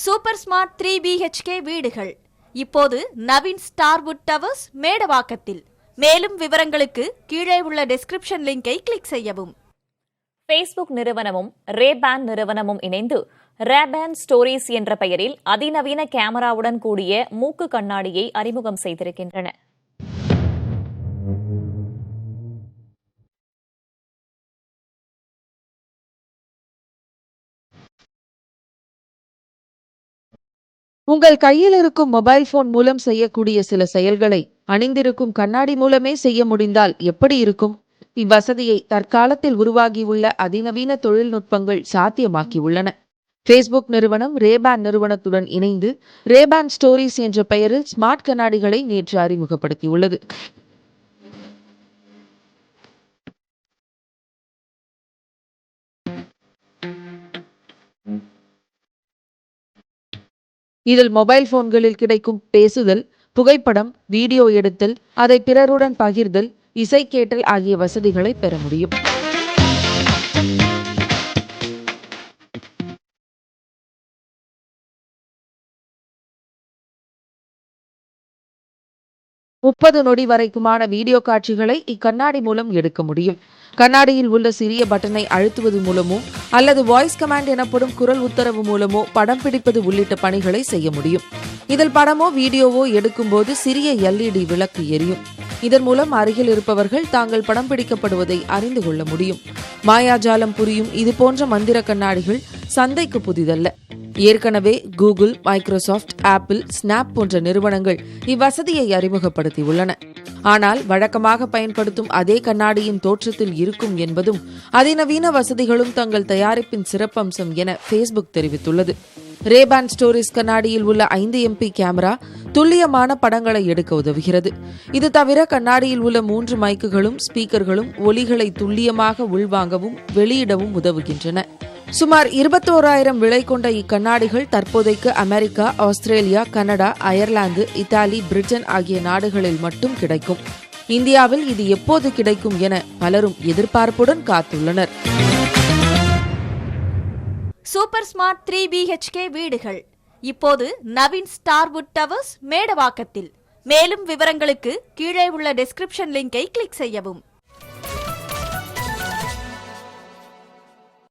Super smart 3 BHK வீடுகள் இப்போது Naveen ஸ்டார்வுட் towers மேடவாக்கத்தில். மேலும் விவரங்களுக்கு கீழே உள்ள டிஸ்கிரிப்ஷன் லிங்கை கிளிக் செய்யவும். ஃபேஸ்புக் நிறுவனமும் ரேபான் நிறுவனமும் இணைந்து ரேபான் ஸ்டோரிஸ் என்ற பெயரில் அதிநவீன கேமராவுடன் கூடிய மூக்கு கண்ணாடியை அறிமுகம் செய்திருக்கின்றன. உங்கள் கையில் இருக்கும் மொபைல் போன் மூலம் செய்யக்கூடிய சில செயல்களை அணிந்திருக்கும் கண்ணாடி மூலமே செய்ய முடிந்தால் எப்படி இருக்கும்? இவ்வசதியை தற்காலத்தில் உருவாகியுள்ள அதிநவீன தொழில்நுட்பங்கள் சாத்தியமாக்கியுள்ளன. ஃபேஸ்புக் நிறுவனம் ரேபான் நிறுவனத்துடன் இணைந்து ரேபான் ஸ்டோரிஸ் என்ற பெயரில் ஸ்மார்ட் கண்ணாடிகளை நேற்று அறிமுகப்படுத்தியுள்ளது. இதில் மொபைல் போன்களில் கிடைக்கும் பேசுதல், புகைப்படம், வீடியோ எடுத்தல், அதை பிறருடன் பகிர்தல், இசை கேட்டல் ஆகிய வசதிகளை பெற முடியும். முப்பது நொடி வரைக்குமான வீடியோ காட்சிகளை இக்கண்ணாடி மூலம் எடுக்க முடியும். கண்ணாடியில் உள்ள சிறிய பட்டனை அழுத்துவது மூலமோ அல்லது வாய்ஸ் கமாண்ட் எனப்படும் குரல் உத்தரவு மூலமோ படம் பிடிப்பது உள்ளிட்ட பணிகளை செய்ய முடியும். இதில் படமோ வீடியோவோ எடுக்கும்போது சிறிய LED விளக்கு எரியும். இதன் மூலம் அருகில் இருப்பவர்கள் தாங்கள் படம் பிடிக்கப்படுவதை அறிந்து கொள்ள முடியும். மாயாஜாலம் புரியும் இதுபோன்ற மந்திர கண்ணாடிகள் சந்தைக்கு புதிதல்ல. ஏற்கனவே கூகுள், மைக்ரோசாஃப்ட், ஆப்பிள், ஸ்னாப் போன்ற நிறுவனங்கள் இவ்வசதியை அறிமுகப்படுத்தியுள்ளன. ஆனால் வழக்கமாக பயன்படுத்தும் அதே கண்ணாடியின் தோற்றத்தில் இருக்கும் என்பதும் அதிநவீன வசதிகளும் தங்கள் தயாரிப்பின் சிறப்பம்சம் என ஃபேஸ்புக் தெரிவித்துள்ளது. ரேபான் ஸ்டோரிஸ் கண்ணாடியில் உள்ள 5 MP கேமரா துல்லியமான படங்களை எடுக்க உதவுகிறது. இது தவிர கண்ணாடியில் உள்ள 3 மைக்குகளும் ஸ்பீக்கர்களும் ஒலிகளை துல்லியமாக உள்வாங்கவும் வெளியிடவும் உதவுகின்றன. சுமார் 21,000 விலை கொண்ட இக்கண்ணாடிகள் தற்போதைக்கு America, Australia, Canada, Ireland, Italy, Britain ஆகிய நாடுகளில் மட்டும் கிடைக்கும். இந்தியாவில் இது எப்போது கிடைக்கும் என பலரும் எதிர்பார்ப்புடன் காத்துள்ளனர். சூப்பர் ஸ்மார்ட் 3 BHK வீடுகள் இப்போது நவீன் ஸ்டார்வுட் டவர்ஸ் மேடவாக்கத்தில். மேலும் விவரங்களுக்கு கீழே உள்ள டிஸ்கிரிப்ஷன் லிங்கை கிளிக் செய்யவும்.